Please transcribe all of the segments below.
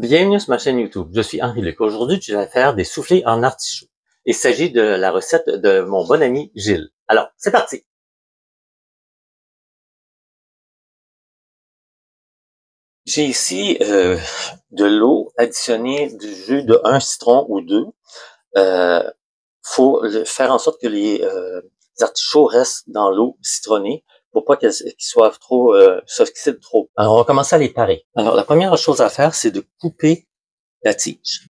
Bienvenue sur ma chaîne YouTube. Je suis Henri Luc. Aujourd'hui, je vais faire des soufflés en artichaut. Il s'agit de la recette de mon bon ami Gilles. Alors, c'est parti! J'ai ici de l'eau additionnée du jus de un citron ou deux. Faut faire en sorte que les artichauts restent dans l'eau citronnée pour pas qu'ils soient trop s'oxydent trop. Alors, on va commencer à les parer. Alors, la première chose à faire, c'est de couper la tige.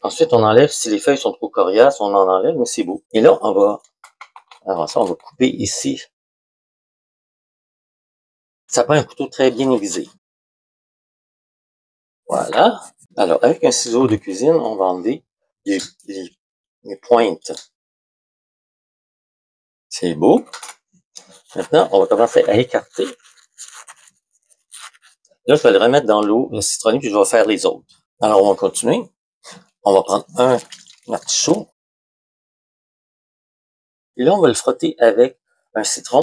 Ensuite, on enlève, si les feuilles sont trop coriaces, on en enlève, mais c'est beau. Et là, avant ça, on va couper ici. Ça prend un couteau très bien aiguisé. Voilà. Alors, avec un ciseau de cuisine, on va enlever les pointes. C'est beau. Maintenant, on va commencer à écarter. Là, je vais le remettre dans l'eau citronnée, puis je vais faire les autres. Alors, on va continuer. On va prendre un artichaut. Et là, on va le frotter avec un citron.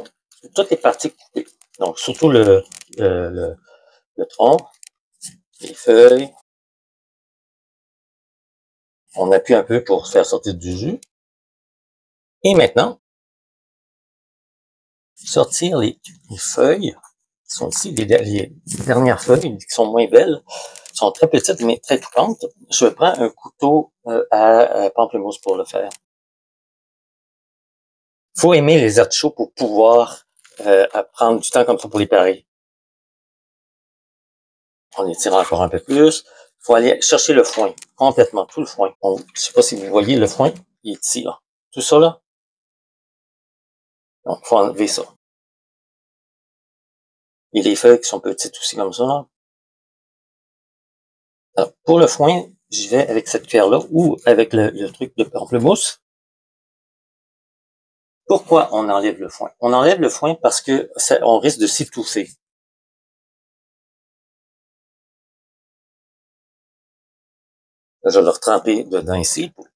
Toutes les parties coupées. Donc, surtout le tronc, les feuilles. On appuie un peu pour faire sortir du jus. Et maintenant, sortir les feuilles qui sont ici, les dernières feuilles qui sont moins belles, sont très petites mais très coupantes. Je prends un couteau à pamplemousse pour le faire. Faut aimer les artichauts pour pouvoir prendre du temps comme ça pour les parer. On étire encore un peu plus. Faut aller chercher le foin, complètement, tout le foin. Je sais pas si vous voyez le foin, il est ici, là. Tout ça, là. Donc, faut enlever ça. Et les feuilles qui sont petites aussi comme ça, là. Alors, pour le foin, j'y vais avec cette cuillère-là ou avec le truc de pamplemousse. Pourquoi on enlève le foin? On enlève le foin parce que on risque de s'étouffer. Là, je vais le retremper dedans ici pour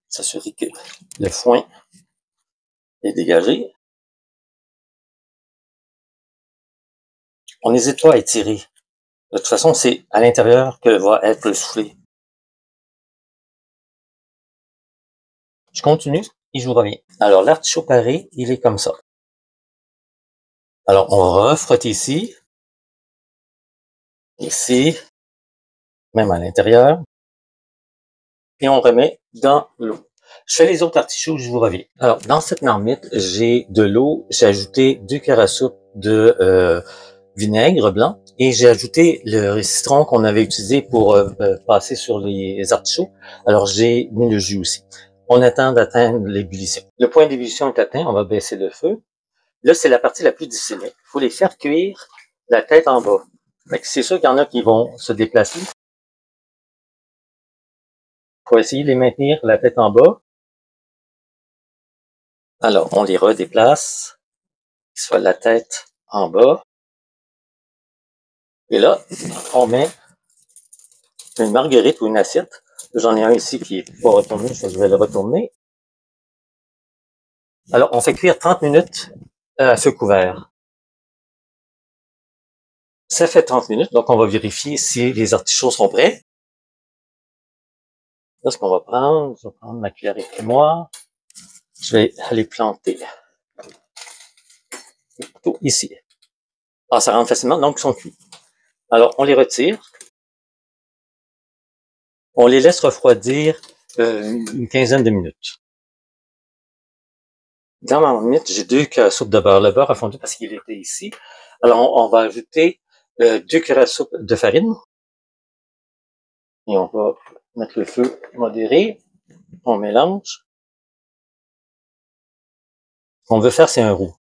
s'assurer que le foin est dégagé. On n'hésite pas à étirer. De toute façon, c'est à l'intérieur que va être le soufflé. Je continue et je vous reviens. Alors, l'artichaut paré, il est comme ça. Alors, on va refrotter ici, même à l'intérieur, et on remet dans l'eau. Je fais les autres artichauts, je vous reviens. Alors, dans cette marmite, j'ai de l'eau, j'ai ajouté 2 cuillères à soupe de vinaigre blanc et j'ai ajouté le citron qu'on avait utilisé pour passer sur les artichauts. Alors, j'ai mis le jus aussi. On attend d'atteindre l'ébullition. Le point d'ébullition est atteint, on va baisser le feu. Là, c'est la partie la plus difficile. Il faut les faire cuire la tête en bas. C'est sûr qu'il y en a qui vont se déplacer. Il faut essayer de les maintenir la tête en bas. Alors, on les redéplace, soit la tête en bas. Et là, on met une marguerite ou une assiette. J'en ai un ici qui est pas retourné, je vais le retourner. Alors, on fait cuire 30 minutes à feu couvert. Ça fait 30 minutes, donc on va vérifier si les artichauts sont prêts. Là, ce qu'on va prendre, je vais prendre ma cuillère et moi. Je vais aller planter le couteau ici. Ah, ça rentre facilement, donc ils sont cuits. Alors, on les retire. On les laisse refroidir une quinzaine de minutes. Dans ma marmite, j'ai 2 cuillères à soupe de beurre. Le beurre a fondu parce qu'il était ici. Alors, on va ajouter 2 cuillères à soupe de farine. Et on va mettre le feu modéré. On mélange. Ce qu'on veut faire, c'est un roux.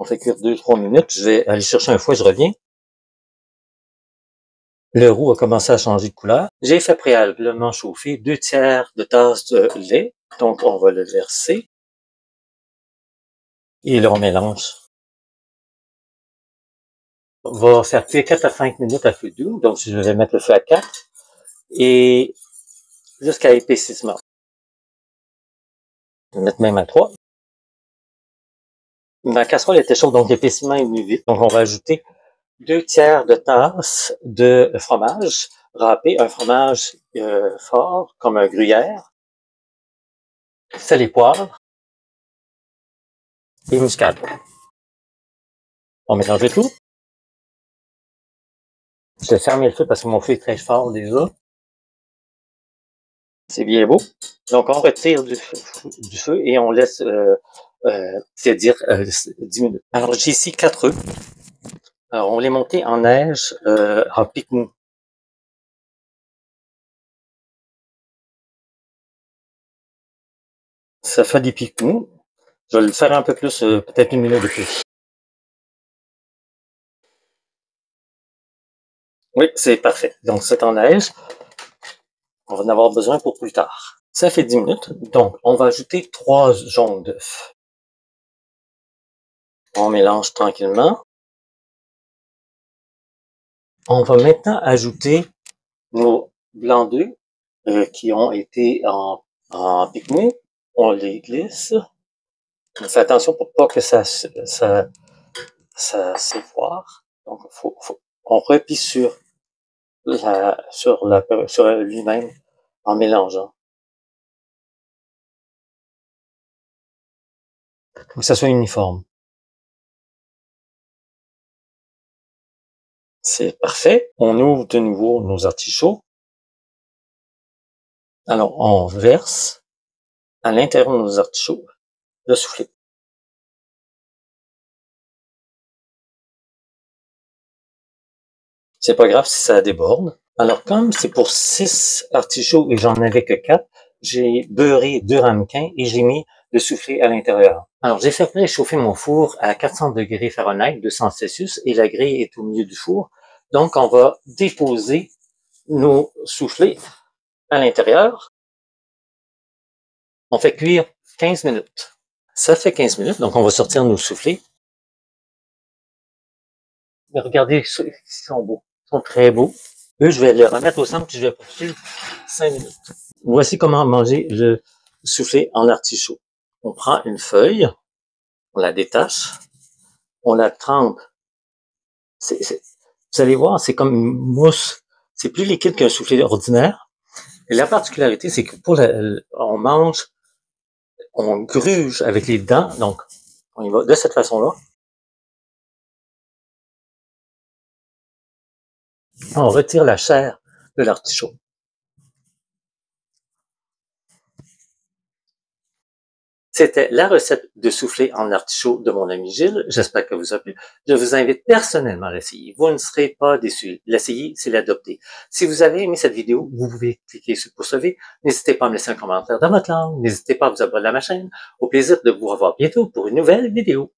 On fait cuire 2-3 minutes. Je vais aller chercher un fouet, je reviens. Le roux a commencé à changer de couleur. J'ai fait préalablement chauffer 2 tiers de tasse de lait. Donc, on va le verser. Et là, on mélange. On va faire cuire 4 à 5 minutes à feu doux. Donc, je vais mettre le feu à 4. Et jusqu'à épaississement. Je vais mettre même à 3. Ma casserole était chaude, donc l'épaississement est venu vite. Donc, on va ajouter 2/3 de tasse de fromage râpé, un fromage fort comme un gruyère, sel et poivre et muscade. On mélange le tout. Je vais fermer le feu parce que mon feu est très fort déjà. C'est bien beau. Donc, on retire du feu et on laisse c'est-à-dire 10 minutes. Alors, j'ai ici 4 œufs. Alors, on les montait en neige en pique mou. Ça fait des piques mous. Je vais le faire un peu plus, peut-être 1 minute de plus. Oui, c'est parfait. Donc, c'est en neige. On va en avoir besoin pour plus tard. Ça fait 10 minutes. Donc, on va ajouter 3 jaunes d'œufs. On mélange tranquillement. On va maintenant ajouter nos blancs d'œufs qui ont été en pique-mou. On les glisse. On fait attention pour pas que ça s'effoire. Donc, on replie sur lui-même en mélangeant. Faut que ça soit uniforme. C'est parfait. On ouvre de nouveau nos artichauts. Alors, on verse à l'intérieur de nos artichauts le soufflé. C'est pas grave si ça déborde. Alors, comme c'est pour 6 artichauts et j'en avais que 4, j'ai beurré 2 ramequins et j'ai mis le soufflé à l'intérieur. Alors, j'ai fait réchauffer mon four à 400 degrés Fahrenheit, 200 Celsius, et la grille est au milieu du four. Donc, on va déposer nos soufflés à l'intérieur. On fait cuire 15 minutes. Ça fait 15 minutes, donc on va sortir nos soufflés. Mais regardez, ils sont beaux. Ils sont très beaux. Eux, je vais les remettre au centre puis je vais poursuivre 5 minutes. Voici comment manger le soufflé en artichaut. On prend une feuille, on la détache, on la trempe. Vous allez voir, c'est comme une mousse. C'est plus liquide qu'un soufflé ordinaire. Et la particularité, c'est que on mange, on gruge avec les dents. Donc, on y va de cette façon-là. On retire la chair de l'artichaut. C'était la recette de soufflé en artichaut de mon ami Gilles. J'espère que vous a plu. Je vous invite personnellement à l'essayer. Vous ne serez pas déçus. L'essayer, c'est l'adopter. Si vous avez aimé cette vidéo, vous pouvez cliquer sur pouce levé. N'hésitez pas à me laisser un commentaire dans votre langue. N'hésitez pas à vous abonner à ma chaîne. Au plaisir de vous revoir bientôt pour une nouvelle vidéo.